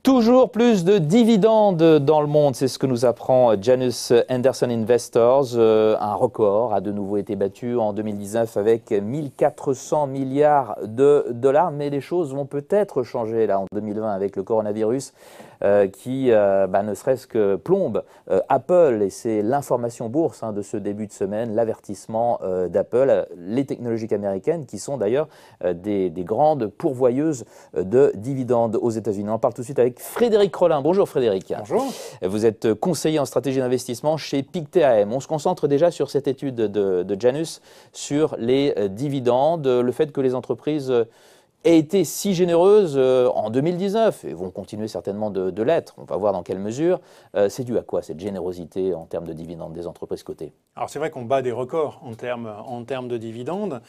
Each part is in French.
Toujours plus de dividendes dans le monde, c'est ce que nous apprend Janus Henderson Investors. Un record a de nouveau été battu en 2019 avec 1400 milliards de dollars. Mais les choses vont peut-être changer là en 2020 avec le coronavirus qui ne serait-ce que plombe Apple. Et c'est l'information bourse de ce début de semaine, l'avertissement d'Apple, les technologies américaines qui sont d'ailleurs des grandes pourvoyeuses de dividendes aux États-Unis. On en parle tout de suite avec Frédéric Rollin. Bonjour Frédéric. Bonjour. Vous êtes conseiller en stratégie d'investissement chez Pictet-AM. On se concentre déjà sur cette étude de Janus sur les dividendes, le fait que les entreprises aient été si généreuses en 2019 et vont continuer certainement de l'être. On va voir dans quelle mesure. C'est dû à quoi cette générosité en termes de dividendes des entreprises cotées? Alors c'est vrai qu'on bat des records en termes de dividendes.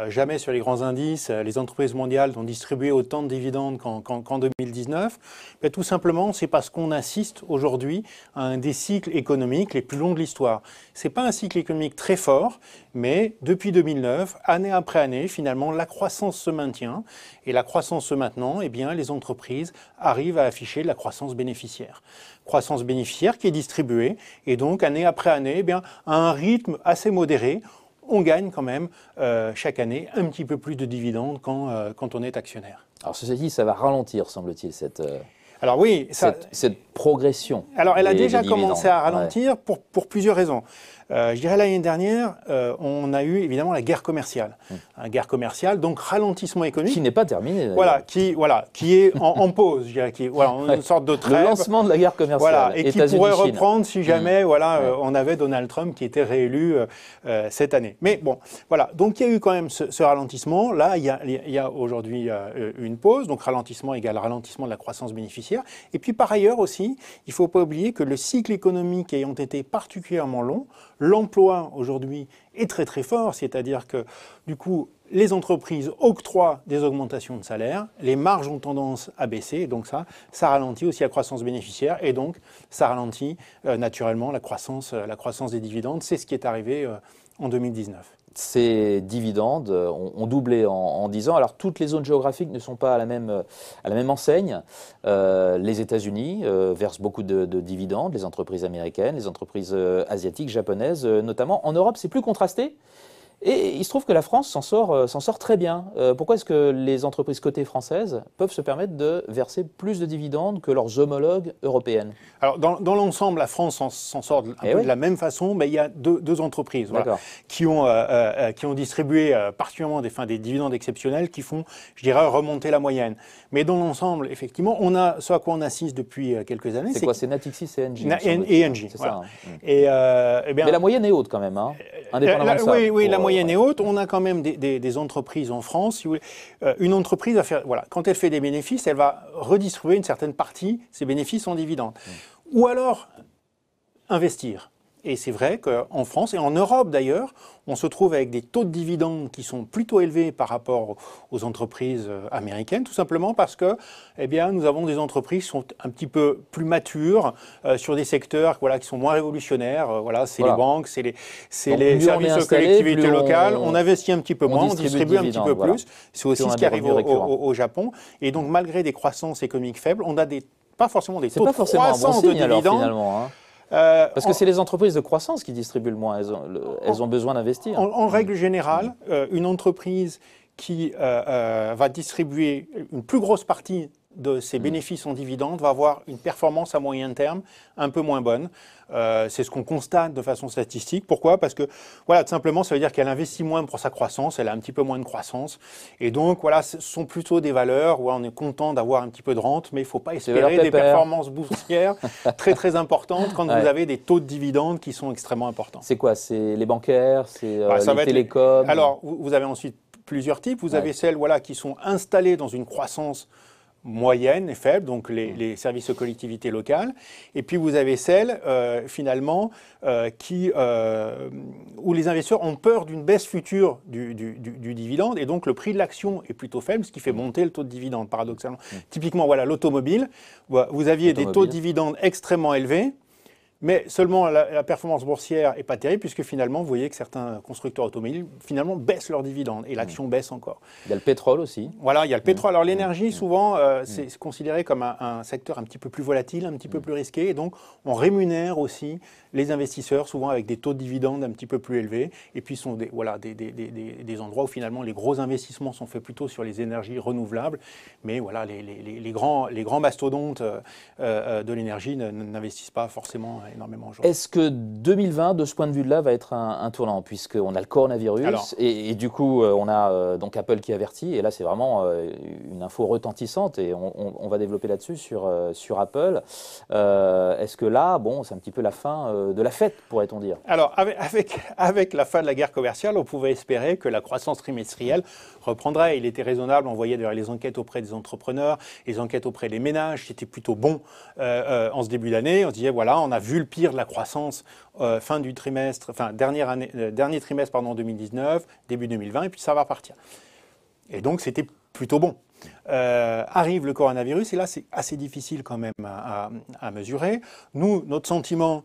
Jamais sur les grands indices, les entreprises mondiales ont distribué autant de dividendes qu'en 2019. Mais tout simplement, c'est parce qu'on assiste aujourd'hui à un des cycles économiques les plus longs de l'histoire. Ce n'est pas un cycle économique très fort, mais depuis 2009, année après année, finalement, la croissance se maintient. Et la croissance se maintenant, eh bien, les entreprises arrivent à afficher de la croissance bénéficiaire. Croissance bénéficiaire qui est distribuée, et donc année après année, eh bien, à un rythme assez modéré, on gagne quand même chaque année un petit peu plus de dividendes quand on est actionnaire. Alors ceci dit, ça va ralentir, semble-t-il, alors oui, cette progression. Alors elle a déjà commencé à ralentir pour plusieurs raisons. Je dirais l'année dernière, on a eu évidemment la guerre commerciale. Une guerre commerciale, donc ralentissement économique. Qui n'est pas terminé. Qui est en pause, je dirais, une sorte de trêve. Le lancement de la guerre commerciale. Voilà, et qui pourrait reprendre si jamais on avait Donald Trump qui était réélu cette année. Mais bon, voilà, donc il y a eu quand même ce ralentissement. Là, il y a aujourd'hui une pause, donc ralentissement égale ralentissement de la croissance bénéficiaire. Et puis par ailleurs aussi, il ne faut pas oublier que le cycle économique ayant été particulièrement long, l'emploi aujourd'hui est très très fort, c'est-à-dire que du coup, les entreprises octroient des augmentations de salaire, les marges ont tendance à baisser, et donc ça ralentit aussi la croissance bénéficiaire, et donc ça ralentit naturellement la croissance des dividendes. C'est ce qui est arrivé en 2019. Ces dividendes ont doublé en 10 ans. Alors, toutes les zones géographiques ne sont pas à la même enseigne. Les États-Unis versent beaucoup de dividendes, les entreprises américaines, les entreprises asiatiques, japonaises notamment. En Europe, c'est plus contrasté. Et il se trouve que la France s'en sort très bien. Pourquoi est-ce que les entreprises cotées françaises peuvent se permettre de verser plus de dividendes que leurs homologues européennes? Alors, dans l'ensemble, la France s'en sort un peu de la même façon. Mais il y a deux entreprises qui ont distribué particulièrement des dividendes exceptionnels qui font, je dirais, remonter la moyenne. Mais dans l'ensemble, effectivement, on a ce à quoi on assiste depuis quelques années. C'est quoi? C'est Natixis et Engie. Et Engie, c'est voilà. Ça. Mais la moyenne est haute quand même, indépendamment de ça. Oui, la moyenne est haute. On a quand même des entreprises en France. Si vous voulez. Une entreprise va faire, quand elle fait des bénéfices, elle va redistribuer une certaine partie de ses bénéfices en dividendes. Ou alors investir. Et c'est vrai qu'en France et en Europe d'ailleurs, on se trouve avec des taux de dividendes qui sont plutôt élevés par rapport aux entreprises américaines, tout simplement parce que nous avons des entreprises qui sont un petit peu plus matures sur des secteurs qui sont moins révolutionnaires. C'est les banques, c'est les services aux collectivités locales. On investit un petit peu moins, on distribue un petit peu plus. C'est aussi ce qui arrive au Japon. Et donc malgré des croissances économiques faibles, on a pas forcément des taux de croissance de dividendes. Finalement, parce que c'est les entreprises de croissance qui distribuent le moins. Elles ont besoin d'investir. En règle générale, une entreprise qui va distribuer une plus grosse partie de ses bénéfices en dividendes va avoir une performance à moyen terme un peu moins bonne. C'est ce qu'on constate de façon statistique. Pourquoi? Parce que, tout simplement, ça veut dire qu'elle investit moins pour sa croissance, elle a un petit peu moins de croissance. Et donc, ce sont plutôt des valeurs où on est content d'avoir un petit peu de rente, mais il ne faut pas espérer des performances boursières très, très importantes quand vous avez des taux de dividendes qui sont extrêmement importants. C'est quoi? C'est les bancaires? C'est les télécoms? Alors, vous avez ensuite plusieurs types. Vous avez celles qui sont installées dans une croissance moyenne et faible, donc les services aux collectivités locales. Et puis vous avez celles, finalement, où les investisseurs ont peur d'une baisse future du dividende, et donc le prix de l'action est plutôt faible, ce qui fait monter le taux de dividende, paradoxalement. Typiquement, l'automobile, vous aviez des taux de dividende extrêmement élevés, Mais seulement la performance boursière n'est pas terrible, puisque finalement, vous voyez que certains constructeurs automobiles, finalement, baissent leurs dividendes, et l'action baisse encore. Il y a le pétrole aussi. Voilà, il y a le pétrole. Alors l'énergie, souvent, c'est considéré comme un secteur un petit peu plus volatile, un petit peu plus risqué, et donc on rémunère aussi les investisseurs, souvent avec des taux de dividendes un petit peu plus élevés, et puis ce sont des endroits où finalement les gros investissements sont faits plutôt sur les énergies renouvelables, mais voilà, les grands mastodontes de l'énergie n'investissent pas forcément énormément aujourd'hui. Est-ce que 2020, de ce point de vue-là, va être un tournant, puisqu'on a le coronavirus, Alors, et du coup, on a donc Apple qui avertit, et là, c'est vraiment une info retentissante, et on va développer là-dessus sur Apple. Est-ce que là, bon, c'est un petit peu la fin de la fête, pourrait-on dire? Alors, avec la fin de la guerre commerciale, on pouvait espérer que la croissance trimestrielle reprendrait. Il était raisonnable, on voyait d'ailleurs les enquêtes auprès des entrepreneurs, les enquêtes auprès des ménages, qui étaient plutôt bons en ce début d'année. On se disait, voilà, on a vu le pire de la croissance fin du trimestre, enfin, dernier trimestre, pardon, 2019, début 2020, et puis ça va repartir. Et donc, c'était plutôt bon. Arrive le coronavirus, et là, c'est assez difficile quand même à mesurer. Nous, notre sentiment,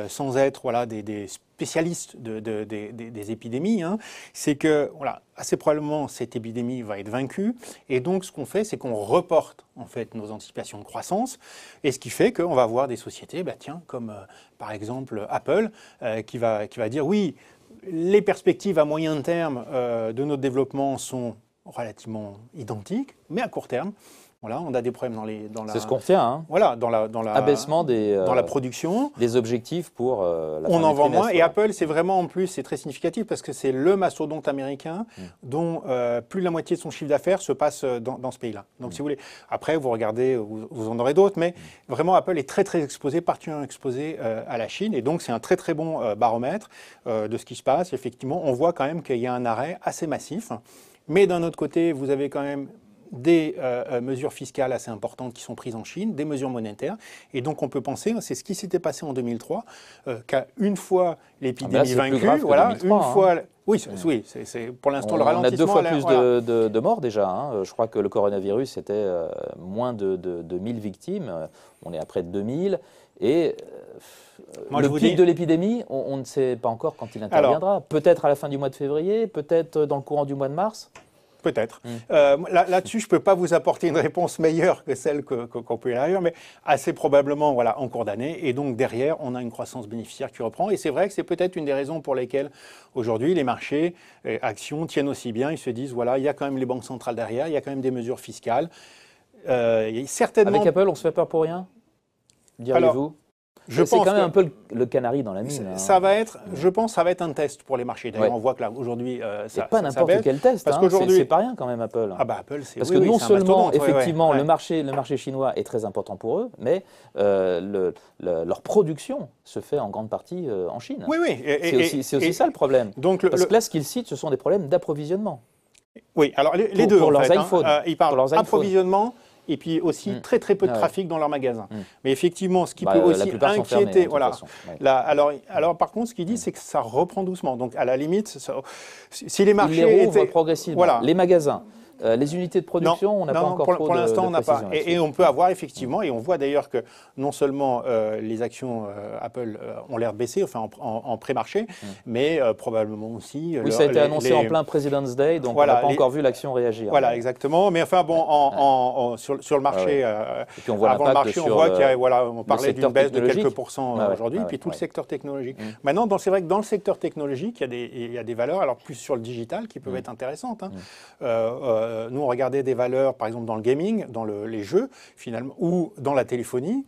sans être voilà, des spécialistes des épidémies, hein, c'est que voilà, assez probablement cette épidémie va être vaincue, et donc ce qu'on fait, c'est qu'on reporte en fait nos anticipations de croissance, et ce qui fait qu'on va avoir des sociétés, bah, tiens, comme par exemple Apple, qui va dire oui, les perspectives à moyen terme de notre développement sont relativement identiques, mais à court terme, voilà, on a des problèmes dans la. C'est ce qu'on retient, hein. Voilà, dans la abaissement dans la production. des objectifs pour la fin On en du vend moins. trimestre, Et Apple, c'est vraiment en plus, c'est très significatif parce que c'est le mastodonte américain dont plus de la moitié de son chiffre d'affaires se passe dans ce pays-là. Donc, si vous voulez, après, vous regardez, vous en aurez d'autres, mais vraiment, Apple est très, très exposé, particulièrement exposé à la Chine. Et donc, c'est un très, très bon baromètre de ce qui se passe. Effectivement, on voit quand même qu'il y a un arrêt assez massif. Mais d'un autre côté, vous avez quand même des mesures fiscales assez importantes qui sont prises en Chine, des mesures monétaires. Et donc on peut penser, c'est ce qui s'était passé en 2003, qu'à une fois l'épidémie vaincue, voilà, 2003, une fois... Hein. Oui, c'est pour l'instant le On a ralentissement. 2 fois plus voilà. de morts déjà. Hein. Je crois que le coronavirus était moins de 1000 victimes. On est à près de 2000. Et Moi, le pic de l'épidémie, on ne sait pas encore quand il interviendra. Peut-être à la fin du mois de février, peut-être dans le courant du mois de mars. Peut-être. Là-dessus, je ne peux pas vous apporter une réponse meilleure que celle qu'on peut y avoir, mais assez probablement voilà, en cours d'année. Et donc derrière, on a une croissance bénéficiaire qui reprend. Et c'est vrai que c'est peut-être une des raisons pour lesquelles aujourd'hui les marchés, actions tiennent aussi bien. Ils se disent, voilà, il y a quand même les banques centrales derrière, il y a quand même des mesures fiscales. Certainement... Avec Apple, on se fait peur pour rien, diriez-vous? C'est quand même un peu le canari dans la mine. Ça va être, je pense, ça va être un test pour les marchés. D'ailleurs, on voit que là aujourd'hui, ça pas n'importe quel test. Parce qu'aujourd'hui, c'est pas rien quand même Apple. Ah bah Apple, c'est parce que non seulement effectivement le marché chinois est très important pour eux, mais leur production se fait en grande partie en Chine. Oui, oui. C'est aussi ça le problème. Donc, parce que là, ce qu'ils citent, ce sont des problèmes d'approvisionnement. Oui, alors les deux. Pour leurs iPhones. Ils parlent d'approvisionnement. Et puis aussi très très peu de trafic dans leurs magasins. Mais effectivement, ce qui peut aussi inquiéter, voilà. Alors par contre, ce qu'il dit, c'est que ça reprend doucement. Donc à la limite, si les marchés étaient progressivement, voilà. Les magasins. Les unités de production, on n'a pas encore trop pour l'instant, on n'a pas. Et on peut avoir avoir effectivement, et on voit d'ailleurs que non seulement les actions Apple ont l'air de baisser, enfin en pré-marché, mais probablement aussi. Oui, ça a été annoncé en plein President's Day, donc voilà, on n'a pas encore vu l'action réagir. Voilà, exactement. Mais enfin bon, sur le marché, et puis on voit avant le marché, on voit qu'il y a, voilà, on parlait d'une baisse de quelques pourcents aujourd'hui, puis tout le secteur technologique. Maintenant, c'est vrai que dans le secteur technologique, il y a des valeurs, alors plus sur le digital, qui peuvent être intéressantes. Nous, on regardait des valeurs, par exemple, dans le gaming, dans les jeux, finalement, ou dans la téléphonie,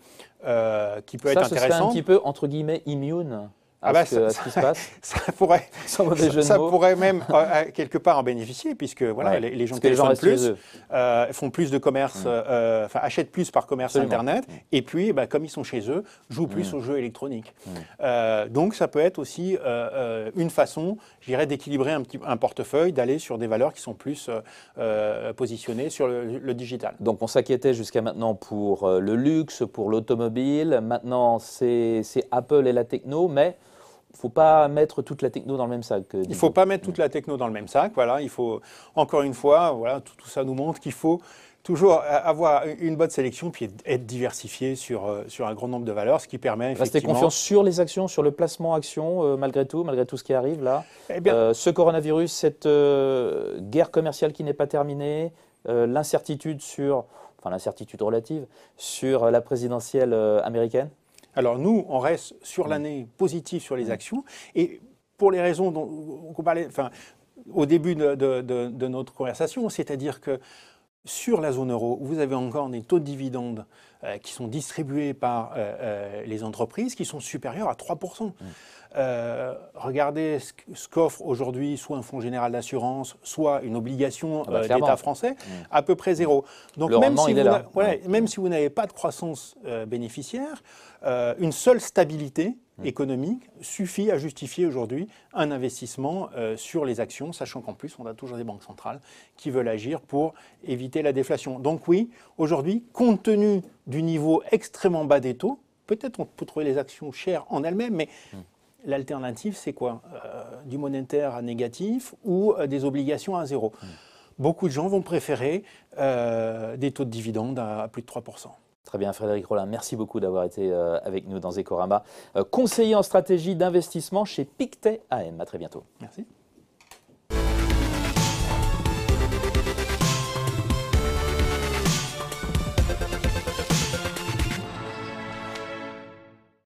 qui peut être intéressant. Ça serait un petit peu, entre guillemets, immune à ce qui se passe. Ça pourrait même, quelque part, en bénéficier, puisque voilà, les gens téléphonent plus, font plus de commerce, achètent plus par commerce Internet, et puis, comme ils sont chez eux, jouent plus aux jeux électroniques. Donc, ça peut être aussi une façon, je dirais, d'équilibrer un portefeuille, d'aller sur des valeurs qui sont plus positionnées sur le digital. Donc, on s'inquiétait jusqu'à maintenant pour le luxe, pour l'automobile. Maintenant, c'est Apple et la techno, mais il ne faut pas mettre toute la techno dans le même sac. Il ne faut pas mettre toute la techno dans le même sac. Voilà, il faut, encore une fois, voilà, tout ça nous montre qu'il faut toujours avoir une bonne sélection, puis être diversifié sur un grand nombre de valeurs, ce qui permet effectivement... Rester confiant sur les actions, sur le placement action, malgré tout ce qui arrive là. Eh bien, Ce coronavirus, cette guerre commerciale qui n'est pas terminée, l'incertitude l'incertitude relative sur la présidentielle américaine. alors nous, on reste sur l'année positive sur les actions, et pour les raisons dont on parlait au début de notre conversation, c'est-à-dire que sur la zone euro, vous avez encore des taux de dividendes qui sont distribués par les entreprises qui sont supérieurs à 3%. Regardez ce qu'offre aujourd'hui soit un fonds général d'assurance, soit une obligation d'État français, à peu près zéro. Donc même si vous n'avez pas de croissance bénéficiaire, une seule stabilité économique suffit à justifier aujourd'hui un investissement sur les actions, sachant qu'en plus, on a toujours des banques centrales qui veulent agir pour éviter la déflation. Donc oui, aujourd'hui, compte tenu du niveau extrêmement bas des taux, peut-être on peut trouver les actions chères en elles-mêmes, mais l'alternative, c'est quoi? Du monétaire à négatif ou des obligations à zéro. Beaucoup de gens vont préférer des taux de dividendes à plus de 3%. Très bien, Frédéric Rollin, merci beaucoup d'avoir été avec nous dans Ecorama. Conseiller en stratégie d'investissement chez Pictet AM. À très bientôt. Merci.